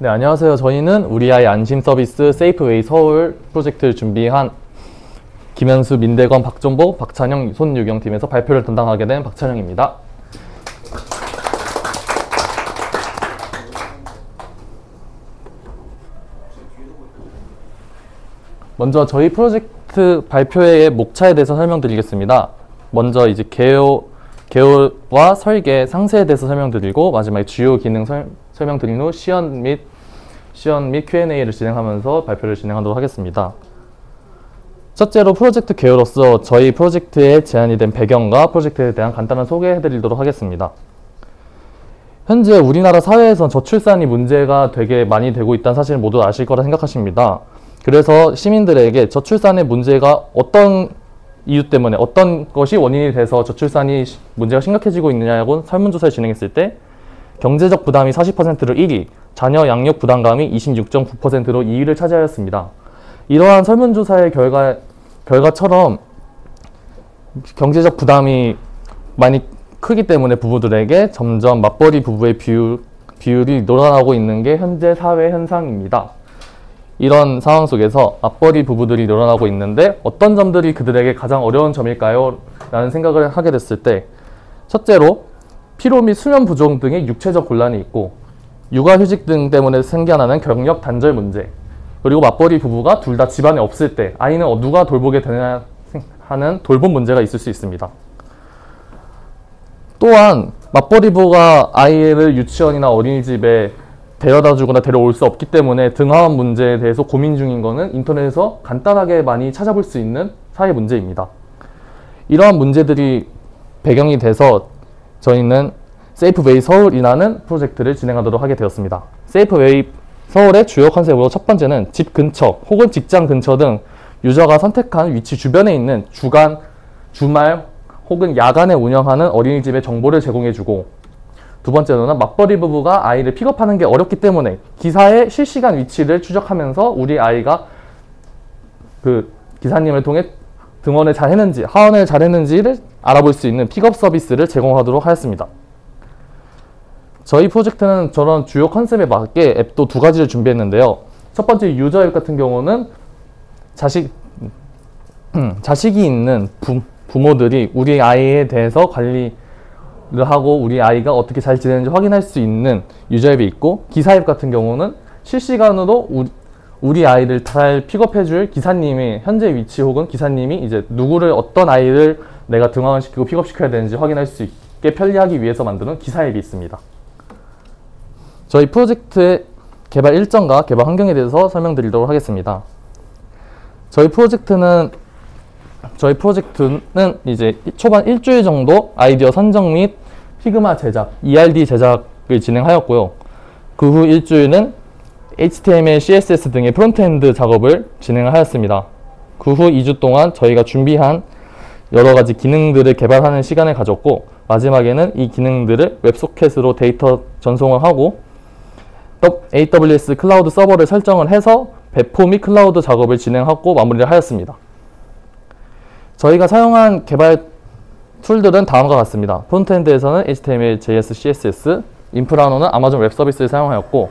네, 안녕하세요. 저희는 우리 아이 안심 서비스 세이프웨이 서울 프로젝트를 준비한 김현수, 민대건, 박정복, 박찬영, 손유경 팀에서 발표를 담당하게 된 박찬영입니다. 먼저 저희 프로젝트 발표의 목차에 대해서 설명드리겠습니다. 먼저 이제 개요와 설계, 상세에 대해서 설명드리고 마지막에 주요 기능 설명드린 후 시연 및 Q&A를 진행하면서 발표를 진행하도록 하겠습니다. 첫째로 프로젝트 개요로서 저희 프로젝트에 제안이 된 배경과 프로젝트에 대한 간단한 소개해드리도록 하겠습니다. 현재 우리나라 사회에선 저출산이 문제가 되게 많이 되고 있다는 사실을 모두 아실 거라 생각하십니다. 그래서 시민들에게 저출산의 문제가 어떤 이유 때문에 어떤 것이 원인이 돼서 저출산이 문제가 심각해지고 있느냐고 설문조사를 진행했을 때 경제적 부담이 40%로 1위, 자녀 양육 부담감이 26.9%로 2위를 차지하였습니다. 이러한 설문조사의 결과처럼 경제적 부담이 많이 크기 때문에 부부들에게 점점 맞벌이 부부의 비율이 늘어나고 있는 게 현재 사회 현상입니다. 이런 상황 속에서 맞벌이 부부들이 늘어나고 있는데 어떤 점들이 그들에게 가장 어려운 점일까요? 라는 생각을 하게 됐을 때 첫째로 피로 및 수면 부족 등의 육체적 곤란이 있고 육아휴직 등 때문에 생겨나는 경력 단절 문제, 그리고 맞벌이 부부가 둘 다 집안에 없을 때 아이는 누가 돌보게 되냐 하는 돌봄 문제가 있을 수 있습니다. 또한 맞벌이 부부가 아이를 유치원이나 어린이집에 데려다 주거나 데려올 수 없기 때문에 등하원 문제에 대해서 고민 중인 것은 인터넷에서 간단하게 많이 찾아볼 수 있는 사회 문제입니다. 이러한 문제들이 배경이 돼서 저희는 세이프웨이 서울이라는 프로젝트를 진행하도록 하게 되었습니다. 세이프웨이 서울의 주요 컨셉으로 첫 번째는 집 근처 혹은 직장 근처 등 유저가 선택한 위치 주변에 있는 주간, 주말 혹은 야간에 운영하는 어린이집의 정보를 제공해주고, 두 번째로는 맞벌이 부부가 아이를 픽업하는 게 어렵기 때문에 기사의 실시간 위치를 추적하면서 우리 아이가 그 기사님을 통해 등원을 잘 했는지 하원을 잘 했는지를 알아볼 수 있는 픽업 서비스를 제공하도록 하였습니다. 저희 프로젝트는 저런 주요 컨셉에 맞게 앱도 두 가지를 준비했는데요. 첫 번째 유저 앱 같은 경우는 자식이 있는 부모들이 우리 아이에 대해서 관리를 하고 우리 아이가 어떻게 잘 지내는지 확인할 수 있는 유저 앱이 있고, 기사 앱 같은 경우는 실시간으로 우리 아이를 잘 픽업해줄 기사님의 현재 위치 혹은 기사님이 이제 누구를 어떤 아이를 내가 등하원시키고 픽업시켜야 되는지 확인할 수 있게 편리하기 위해서 만드는 기사 앱이 있습니다. 저희 프로젝트의 개발 일정과 개발 환경에 대해서 설명드리도록 하겠습니다. 저희 프로젝트는 이제 초반 일주일 정도 아이디어 선정 및 피그마 제작, ERD 제작을 진행하였고요. 그 후 일주일은 HTML, CSS 등의 프론트엔드 작업을 진행하였습니다. 그 후 2주 동안 저희가 준비한 여러 가지 기능들을 개발하는 시간을 가졌고, 마지막에는 이 기능들을 웹소켓으로 데이터 전송을 하고 AWS 클라우드 서버를 설정을 해서 배포 및 클라우드 작업을 진행하고 마무리를 하였습니다. 저희가 사용한 개발 툴들은 다음과 같습니다. 프론트엔드에서는 HTML, JS, CSS, 인프라노는 아마존 웹 서비스를 사용하였고,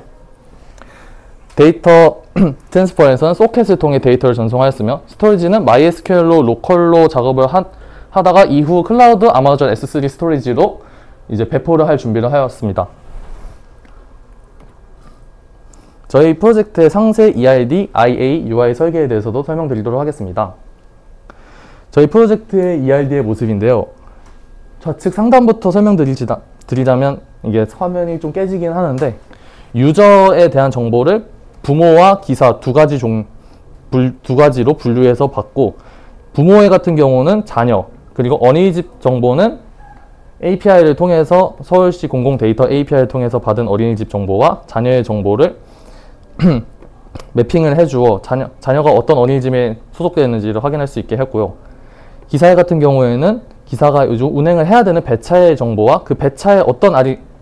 데이터 트랜스퍼에서는 소켓을 통해 데이터를 전송하였으며, 스토리지는 MySQL로 로컬로 작업을 하다가 이후 클라우드 아마존 S3 스토리지로 이제 배포를 할 준비를 하였습니다. 저희 프로젝트의 상세 ERD, IA, UI 설계에 대해서도 설명드리도록 하겠습니다. 저희 프로젝트의 ERD의 모습인데요. 좌측 상단부터 설명드리자면 이게 화면이 좀 깨지긴 하는데, 유저에 대한 정보를 부모와 기사 두 가지로 분류해서 받고, 부모의 같은 경우는 자녀, 그리고 어린이집 정보는 API를 통해서 서울시 공공데이터 API를 통해서 받은 어린이집 정보와 자녀의 정보를 매핑을 해주어 자녀가 어떤 어린이집에 소속되어 있는지를 확인할 수 있게 했고요. 기사회 같은 경우에는 기사가 요즘 운행을 해야 되는 배차의 정보와 그 배차에 어떤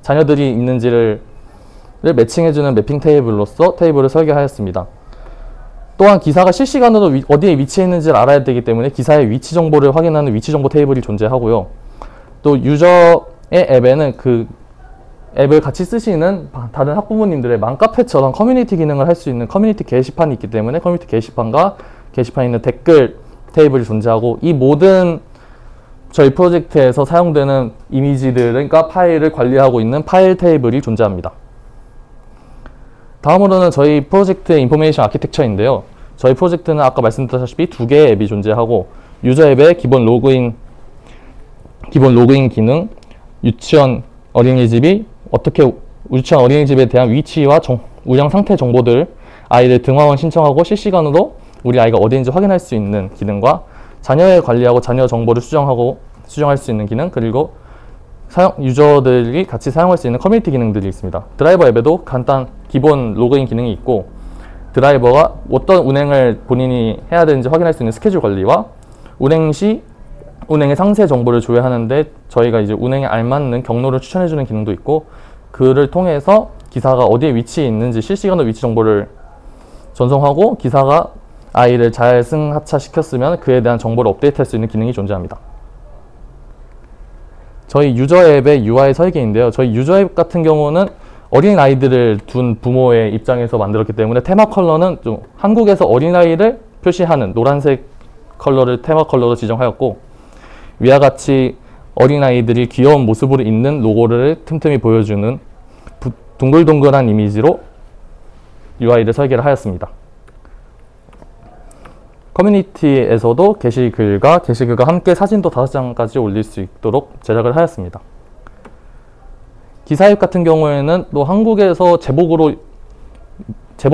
자녀들이 있는지를 매칭해주는 매핑 테이블로서 테이블을 설계하였습니다. 또한 기사가 실시간으로 어디에 위치해 있는지를 알아야 되기 때문에 기사의 위치 정보를 확인하는 위치 정보 테이블이 존재하고요. 또 유저의 앱에는 그 앱을 같이 쓰시는 다른 학부모님들의 맘카페처럼 커뮤니티 기능을 할 수 있는 커뮤니티 게시판이 있기 때문에 커뮤니티 게시판과 게시판에 있는 댓글 테이블이 존재하고, 이 모든 저희 프로젝트에서 사용되는 이미지들과 파일을 관리하고 있는 파일 테이블이 존재합니다. 다음으로는 저희 프로젝트의 인포메이션 아키텍처인데요. 저희 프로젝트는 아까 말씀드렸다시피 두 개의 앱이 존재하고, 유저 앱의 기본 로그인 기능, 유치원 어린이집에 대한 위치와 운영 상태 정보들, 아이들 등하원 신청하고 실시간으로 우리 아이가 어디인지 확인할 수 있는 기능과 자녀를 관리하고 자녀 정보를 수정할 수 있는 기능, 그리고 유저들이 같이 사용할 수 있는 커뮤니티 기능들이 있습니다. 드라이버 앱에도 간단 기본 로그인 기능이 있고, 드라이버가 어떤 운행을 본인이 해야 되는지 확인할 수 있는 스케줄 관리와 운행 시 운행의 상세 정보를 조회하는데 저희가 이제 운행에 알맞는 경로를 추천해주는 기능도 있고, 그를 통해서 기사가 어디에 위치해 있는지 실시간으로 위치 정보를 전송하고, 기사가 아이를 잘 승하차시켰으면 그에 대한 정보를 업데이트할 수 있는 기능이 존재합니다. 저희 유저 앱의 UI 설계인데요. 저희 유저 앱 같은 경우는 어린 아이들을 둔 부모의 입장에서 만들었기 때문에 테마 컬러는 좀 한국에서 어린아이를 표시하는 노란색 컬러를 테마 컬러로 지정하였고, 위와 같이 어린아이들이 귀여운 모습으로 있는 로고를 틈틈이 보여주는 동글동글한 이미지로 UI를 설계를 하였습니다. 커뮤니티에서도 게시글과 함께 사진도 5장까지 올릴 수 있도록 제작을 하였습니다. 기사 앱 같은 경우에는 또 한국에서 제복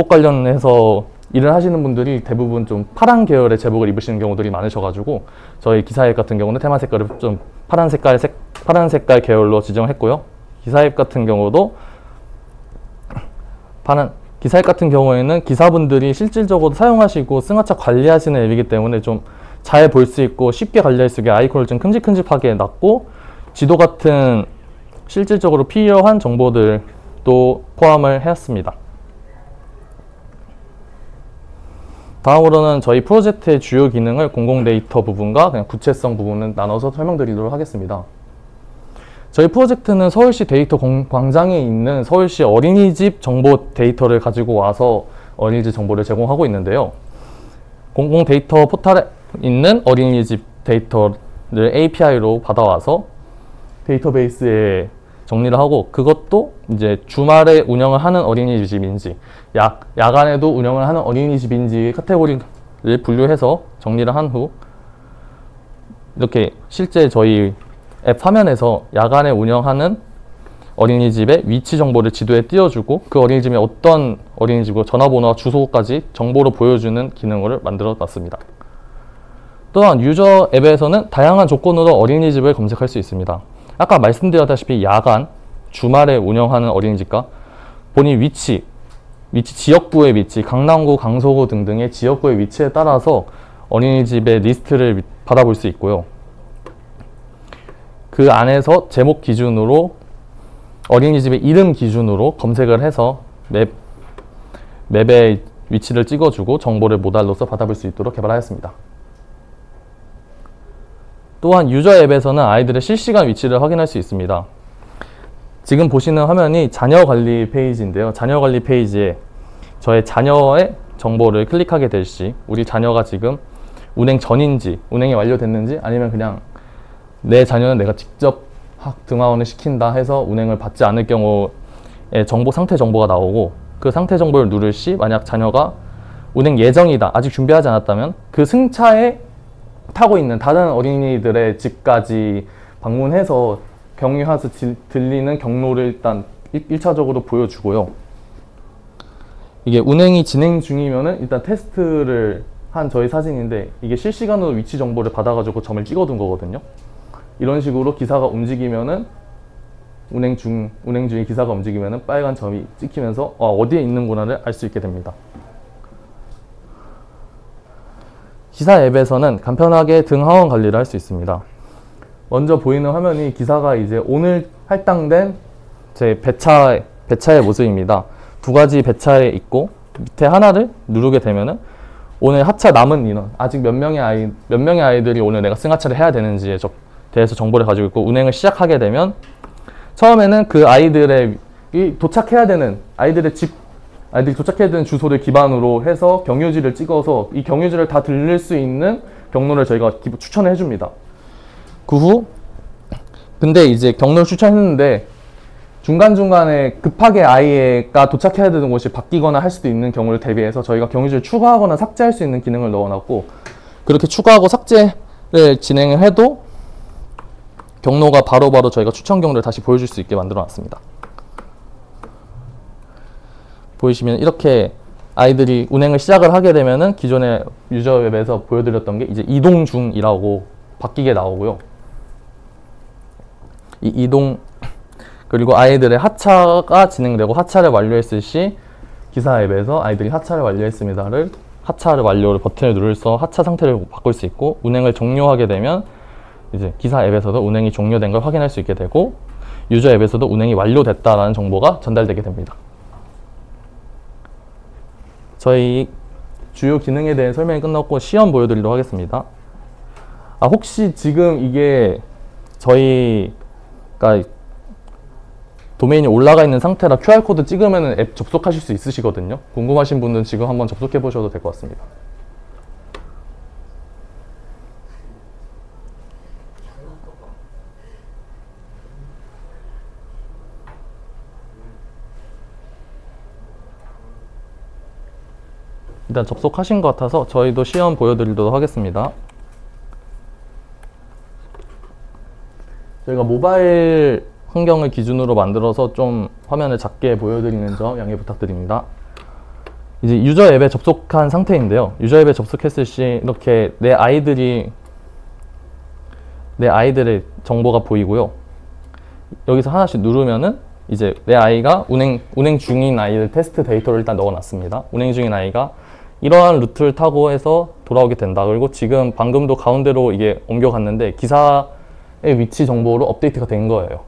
관련해서 일을 하시는 분들이 대부분 좀 파란 계열의 제복을 입으시는 경우들이 많으셔가지고, 저희 기사 앱 같은 경우는 테마 색깔을 좀 파란 색깔 계열로 지정했고요. 기사 앱 같은 경우에는 기사분들이 실질적으로 사용하시고 승하차 관리하시는 앱이기 때문에 좀 잘 볼 수 있고 쉽게 관리할 수 있게 아이콘을 좀 큼직큼직하게 놨고, 지도 같은 실질적으로 필요한 정보들도 포함을 하였습니다. 다음으로는 저희 프로젝트의 주요 기능을 공공 데이터 부분과 그냥 구체성 부분을 나눠서 설명드리도록 하겠습니다. 저희 프로젝트는 서울시 데이터 광장에 있는 서울시 어린이집 정보 데이터를 가지고 와서 어린이집 정보를 제공하고 있는데요. 공공 데이터 포탈에 있는 어린이집 데이터를 API로 받아와서 데이터베이스에 정리를 하고, 그것도 이제 주말에 운영을 하는 어린이집인지 야간에도 운영을 하는 어린이집인지 카테고리를 분류해서 정리를 한 후, 이렇게 실제 저희 앱 화면에서 야간에 운영하는 어린이집의 위치 정보를 지도에 띄워주고, 그 어린이집이 어떤 어린이집이고 전화번호와 주소까지 정보로 보여주는 기능을 만들어 놨습니다. 또한 유저 앱에서는 다양한 조건으로 어린이집을 검색할 수 있습니다. 아까 말씀드렸다시피 야간, 주말에 운영하는 어린이집과 본인 위치, 지역구의 위치, 강남구, 강서구 등등의 지역구의 위치에 따라서 어린이집의 리스트를 받아볼 수 있고요. 그 안에서 제목 기준으로 어린이집의 이름 기준으로 검색을 해서 맵의 위치를 찍어주고 정보를 모달로서 받아볼 수 있도록 개발하였습니다. 또한 유저 앱에서는 아이들의 실시간 위치를 확인할 수 있습니다. 지금 보시는 화면이 자녀 관리 페이지인데요. 자녀 관리 페이지에 저의 자녀의 정보를 클릭하게 될 시 우리 자녀가 지금 운행 전인지, 운행이 완료됐는지, 아니면 그냥 내 자녀는 내가 직접 등하원을 시킨다 해서 운행을 받지 않을 경우에 상태 정보가 나오고, 그 상태 정보를 누를 시 만약 자녀가 운행 예정이다, 아직 준비하지 않았다면 그 승차에 타고 있는 다른 어린이들의 집까지 방문해서 경유해서 들리는 경로를 일단 1차적으로 보여주고요. 이게 운행이 진행 중이면은 일단 테스트를 한 저희 사진인데, 이게 실시간으로 위치 정보를 받아가지고 점을 찍어둔 거거든요. 이런 식으로 기사가 움직이면은 운행 중에 기사가 움직이면은 빨간 점이 찍히면서 어디에 있는구나를 알 수 있게 됩니다. 기사 앱에서는 간편하게 등 하원 관리를 할 수 있습니다. 먼저 보이는 화면이 기사가 이제 오늘 할당된 제 배차의 모습입니다. 두 가지 배차에 있고, 밑에 하나를 누르게 되면은 오늘 하차 남은 인원, 아직 몇 명의 아이들이 오늘 내가 승하차를 해야 되는지에 대해서 정보를 가지고 있고, 운행을 시작하게 되면 처음에는 그 아이들의 도착해야 되는 아이들이 도착해야 되는 주소를 기반으로 해서 경유지를 찍어서 이 경유지를 다 들릴 수 있는 경로를 저희가 추천을 해줍니다. 그 후 근데 이제 경로를 추천했는데 중간중간에 급하게 아이가 도착해야 되는 곳이 바뀌거나 할 수도 있는 경우를 대비해서 저희가 경유지를 추가하거나 삭제할 수 있는 기능을 넣어놨고, 그렇게 추가하고 삭제를 진행을 해도 경로가 바로바로 저희가 추천 경로를 다시 보여줄 수 있게 만들어 놨습니다. 보이시면 이렇게 아이들이 운행을 시작을 하게 되면은 기존의 유저 웹에서 보여드렸던 게 이제 이동 중이라고 바뀌게 나오고요. 이 이동, 그리고 아이들의 하차가 진행되고 하차를 완료했을 시 기사 앱에서 아이들이 하차를 완료했습니다를 하차를 완료를 버튼을 누르서 하차 상태를 바꿀 수 있고, 운행을 종료하게 되면 이제 기사 앱에서도 운행이 종료된 걸 확인할 수 있게 되고, 유저 앱에서도 운행이 완료됐다라는 정보가 전달되게 됩니다. 저희 주요 기능에 대해 설명이 끝났고 시험 보여드리도록 하겠습니다. 혹시 지금 이게 저희가 도메인이 올라가 있는 상태라 QR코드 찍으면 앱 접속하실 수 있으시거든요. 궁금하신 분들은 지금 한번 접속해 보셔도 될 것 같습니다. 일단 접속하신 것 같아서 저희도 시험 보여드리도록 하겠습니다. 저희가 모바일 환경을 기준으로 만들어서 좀 화면을 작게 보여드리는 점 양해 부탁드립니다. 이제 유저 앱에 접속한 상태인데요. 유저 앱에 접속했을 시 이렇게 내 아이들의 정보가 보이고요. 여기서 하나씩 누르면은 이제 내 아이가 운행 중인 아이들 테스트 데이터를 일단 넣어놨습니다. 운행 중인 아이가 이러한 루트를 타고 해서 돌아오게 된다. 그리고 지금 방금도 가운데로 이게 옮겨갔는데 기사의 위치 정보로 업데이트가 된 거예요.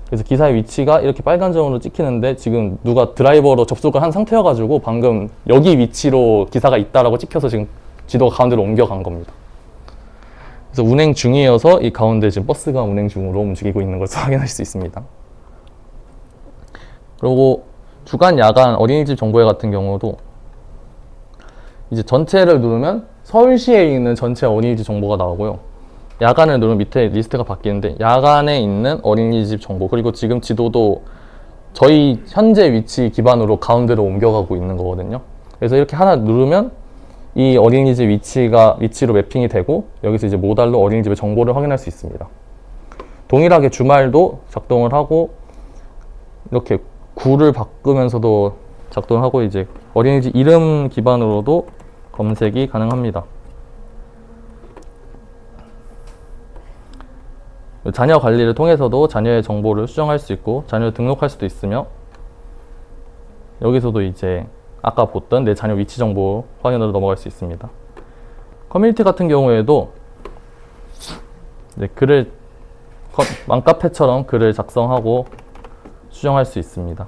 그래서 기사의 위치가 이렇게 빨간 점으로 찍히는데 지금 누가 드라이버로 접속을 한 상태여가지고 방금 여기 위치로 기사가 있다라고 찍혀서 지금 지도가 가운데로 옮겨간 겁니다. 그래서 운행 중이어서 이 가운데 지금 버스가 운행 중으로 움직이고 있는 것을 확인할 수 있습니다. 그리고 주간, 야간, 어린이집 정보회 같은 경우도 이제 전체를 누르면 서울시에 있는 전체 어린이집 정보가 나오고요. 야간을 누르면 밑에 리스트가 바뀌는데 야간에 있는 어린이집 정보, 그리고 지금 지도도 저희 현재 위치 기반으로 가운데로 옮겨가고 있는 거거든요. 그래서 이렇게 하나 누르면 이 어린이집 위치로 매핑이 되고 여기서 이제 모달로 어린이집의 정보를 확인할 수 있습니다. 동일하게 주말도 작동을 하고 이렇게 구를 바꾸면서도 작동을 하고 이제 어린이집 이름 기반으로도 검색이 가능합니다. 자녀 관리를 통해서도 자녀의 정보를 수정할 수 있고 자녀를 등록할 수도 있으며, 여기서도 이제 아까 봤던 내 자녀 위치 정보 확인으로 넘어갈 수 있습니다. 커뮤니티 같은 경우에도 이제 맘카페처럼 글을 작성하고 수정할 수 있습니다.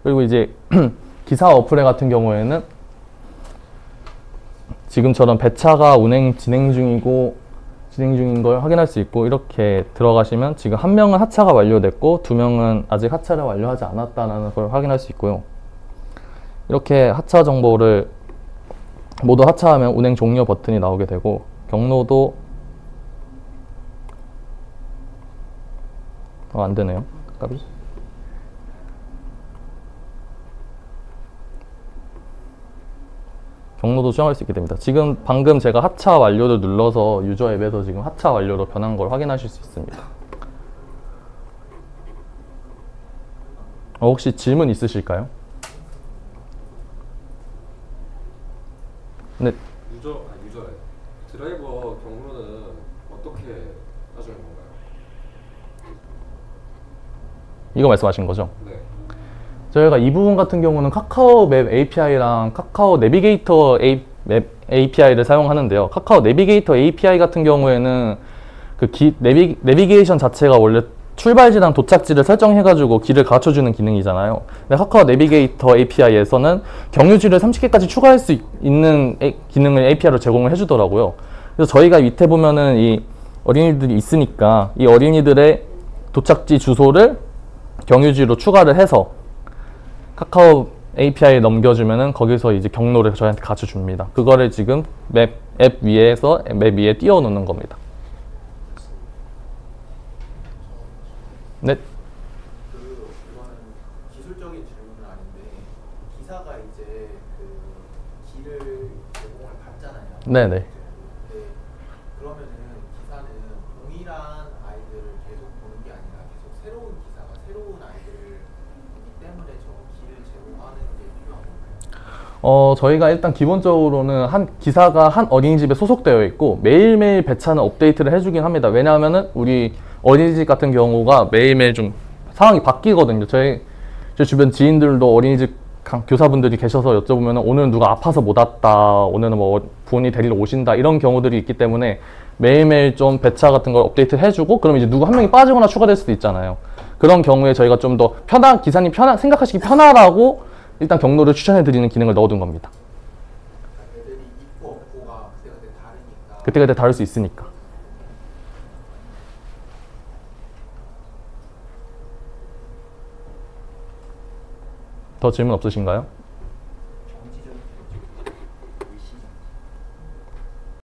그리고 이제 기사 어플에 같은 경우에는 지금처럼 배차가 진행 중인 걸 확인할 수 있고, 이렇게 들어가시면 지금 한 명은 하차가 완료됐고 두 명은 아직 하차를 완료하지 않았다는 걸 확인할 수 있고요. 이렇게 하차 정보를 모두 하차하면 운행 종료 버튼이 나오게 되고, 경로도 안 되네요. 까비. 경로도 수정할 수 있게 됩니다. 지금 방금 제가 하차 완료를 눌러서 유저 앱에서 지금 하차 완료로 변한 걸 확인하실 수 있습니다. 혹시 질문 있으실까요? 네. 유저 드라이버 경로는 어떻게 하시는 건가요? 이거 말씀하신 거죠? 네. 저희가 이 부분 같은 경우는 카카오 맵 API랑 카카오 내비게이터 맵 API를 사용하는데요. 카카오 내비게이터 API 같은 경우에는 그 내비게이션 자체가 원래 출발지랑 도착지를 설정해가지고 길을 가르쳐주는 기능이잖아요. 근데 카카오 내비게이터 API에서는 경유지를 30개까지 추가할 수 있는 기능을 API로 제공을 해주더라고요. 그래서 저희가 밑에 보면은 이 어린이들이 있으니까 이 어린이들의 도착지 주소를 경유지로 추가를 해서 카카오 API에 넘겨주면은 거기서 이제 경로를 저희한테 가르쳐 줍니다. 그거를 지금 맵 위에서 맵 위에 띄워 놓는 겁니다. 네. 이거는 기술적인 질문은 아닌데 기사가 이제 그 길을 제공을 받잖아요. 네네. 네. 그러면은 기사는 동일한 아이들을 계속 보는 게 아니라 계속 새로운 기사가 새로운 아이들을 보기 때문에 저 길을 제공하는 게 필요한 건가요? 저희가 일단 기본적으로는 한 기사가 한 어린이집에 소속되어 있고 매일매일 배차는 업데이트를 해주긴 합니다. 왜냐하면은 우리 어린이집 같은 경우가 매일매일 좀 상황이 바뀌거든요. 제 주변 지인들도 어린이집 교사분들이 계셔서 여쭤보면 오늘은 누가 아파서 못 왔다, 오늘은 뭐 부모님 데리러 오신다, 이런 경우들이 있기 때문에 매일매일 좀 배차 같은 걸 업데이트 해주고, 그러면 이제 누구 한 명이 빠지거나 추가될 수도 있잖아요. 그런 경우에 저희가 좀 더 기사님 생각하시기 편하라고 일단 경로를 추천해 드리는 기능을 넣어둔 겁니다. 애들이 있고 없고가 그때그때 다르니까. 그때그때 다를 수 있으니까. 더 질문 없으신가요?